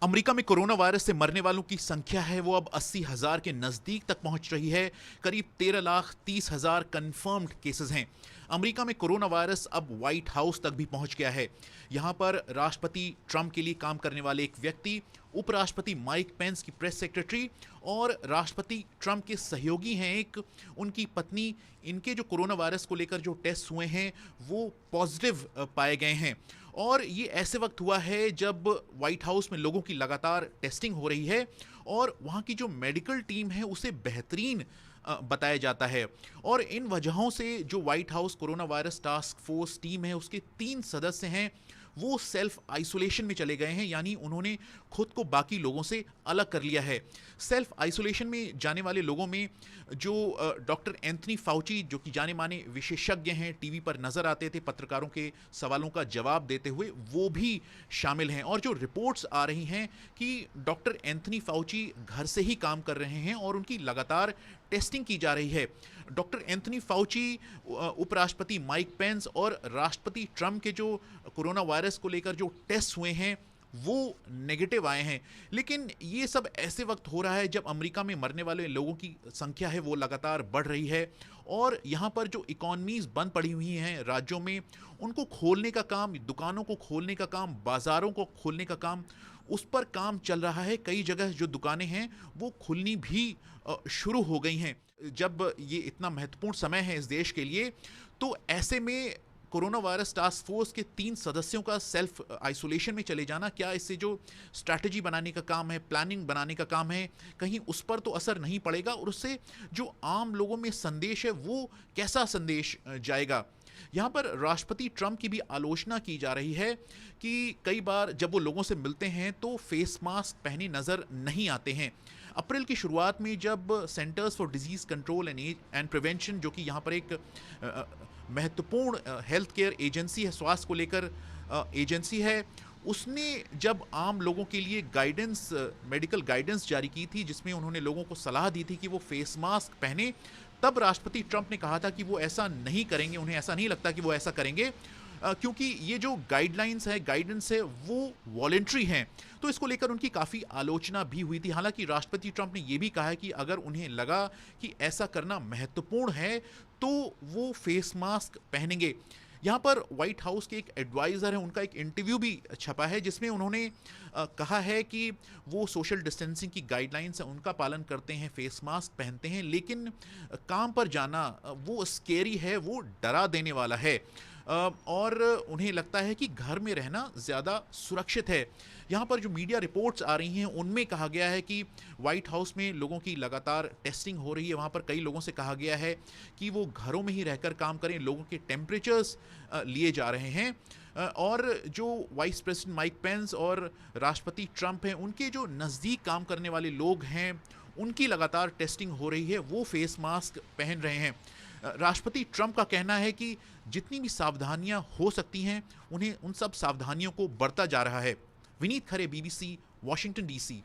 America में corona virus से मरने वालों की संख्या है वो अब 80,000 के नज़दीक तक पहुंच रही है। करीब 13,30,000 कन्फर्म्ड केसेस हैं। अमेरिका में कोरोना वायरस अब व्हाइट हाउस तक भी पहुंच गया है। यहां पर राष्ट्रपति ट्रंप के लिए काम करने वाले एक व्यक्ति, उपराष्ट्रपति माइक पेंस की प्रेस सेक्रेटरी और राष्ट्रपति ट्रंप के सहयोगी हैं एक, उनकी पत्नी, इनके जो कोरोना वायरस को लेकर जो टेस्ट हुए हैं वो पॉजिटिव पाए गए हैं। और ये ऐसे वक्त हुआ है जब व्हाइट हाउस में लोगों की लगातार टेस्टिंग हो रही है और वहाँ की जो मेडिकल टीम है उसे बेहतरीन बताया जाता है। और इन वजहों से जो white house corona virus task force team है उसके 3 सदस्य हैं वो सेल्फ आइसोलेशन में चले गए हैं, यानी उन्होंने खुद को बाकी लोगों से अलग कर लिया है। सेल्फ आइसोलेशन में जाने वाले लोगों में जो डॉक्टर एंथनी फाउची, जो कि जाने माने विशेषज्ञ हैं, टीवी पर नजर आते थे पत्रकारों के सवालों का जवाब देते हुए, वो भी शामिल हैं। और जो रिपोर्ट्स आ रही हैं कि डॉक्टर एंथनी फाउची घर से ही काम कर रहे हैं और उनकी लगातार टेस्टिंग की जा रही है। डॉक्टर एंथनी फाउची, उपराष्ट्रपति माइक पेंस और राष्ट्रपति ट्रंप के जो कोरोना वायरस को लेकर जो टेस्ट हुए हैं वो नेगेटिव आए हैं। लेकिन ये सब ऐसे वक्त हो रहा है जब अमेरिका में मरने वाले लोगों की संख्या है वो लगातार बढ़ रही है और यहाँ पर जो इकॉनमीज बंद पड़ी हुई हैं राज्यों में, उनको खोलने का काम, दुकानों को खोलने का काम, बाजारों को खोलने का काम, उस पर काम चल रहा है। कई जगह जो दुकानें हैं वो खुलनी भी शुरू हो गई हैं। जब ये इतना महत्वपूर्ण समय है इस देश के लिए, तो ऐसे में कोरोना वायरस टास्क फोर्स के 3 सदस्यों का सेल्फ आइसोलेशन में चले जाना, क्या इससे जो स्ट्रैटेजी बनाने का काम है, प्लानिंग बनाने का काम है, कहीं उस पर तो असर नहीं पड़ेगा और उससे जो आम लोगों में संदेश है वो कैसा संदेश जाएगा? यहाँ पर राष्ट्रपति ट्रंप की भी आलोचना की जा रही है कि कई बार जब वो लोगों से मिलते हैं तो फेस मास्क पहने नजर नहीं आते हैं। अप्रैल की शुरुआत में जब centres for disease control and prevention, जो कि यहाँ पर एक महत्वपूर्ण हेल्थ केयर एजेंसी है, स्वास्थ्य को लेकर एजेंसी है, उसने जब आम लोगों के लिए गाइडेंस, मेडिकल गाइडेंस जारी की थी जिसमें उन्होंने लोगों को सलाह दी थी कि वो फेस मास्क पहने, तब राष्ट्रपति ट्रंप ने कहा था कि वो ऐसा नहीं करेंगे, उन्हें ऐसा नहीं लगता कि वो ऐसा करेंगे क्योंकि ये जो गाइडलाइंस है, गाइडेंस है, वो वॉलेंट्री हैं। तो इसको लेकर उनकी काफ़ी आलोचना भी हुई थी। हालांकि राष्ट्रपति ट्रंप ने यह भी कहा है कि अगर उन्हें लगा कि ऐसा करना महत्वपूर्ण है तो वो फेस मास्क पहनेंगे। यहाँ पर व्हाइट हाउस के एक एडवाइज़र हैं, उनका एक इंटरव्यू भी छपा है जिसमें उन्होंने कहा है कि वो सोशल डिस्टेंसिंग की गाइडलाइंस है उनका पालन करते हैं, फेस मास्क पहनते हैं, लेकिन काम पर जाना वो स्केरी है, वो डरा देने वाला है और उन्हें लगता है कि घर में रहना ज़्यादा सुरक्षित है। यहाँ पर जो मीडिया रिपोर्ट्स आ रही हैं उनमें कहा गया है कि व्हाइट हाउस में लोगों की लगातार टेस्टिंग हो रही है। वहाँ पर कई लोगों से कहा गया है कि वो घरों में ही रहकर काम करें, लोगों के टेम्परेचर्स लिए जा रहे हैं और जो वाइस प्रेसिडेंट माइक पेंस और राष्ट्रपति ट्रंप हैं उनके जो नज़दीक काम करने वाले लोग हैं उनकी लगातार टेस्टिंग हो रही है, वो फेस मास्क पहन रहे हैं। राष्ट्रपति ट्रंप का कहना है कि जितनी भी सावधानियां हो सकती हैं उन्हें उन सब सावधानियों को बरता जा रहा है। विनीत खरे, बीबीसी, वॉशिंगटन डीसी।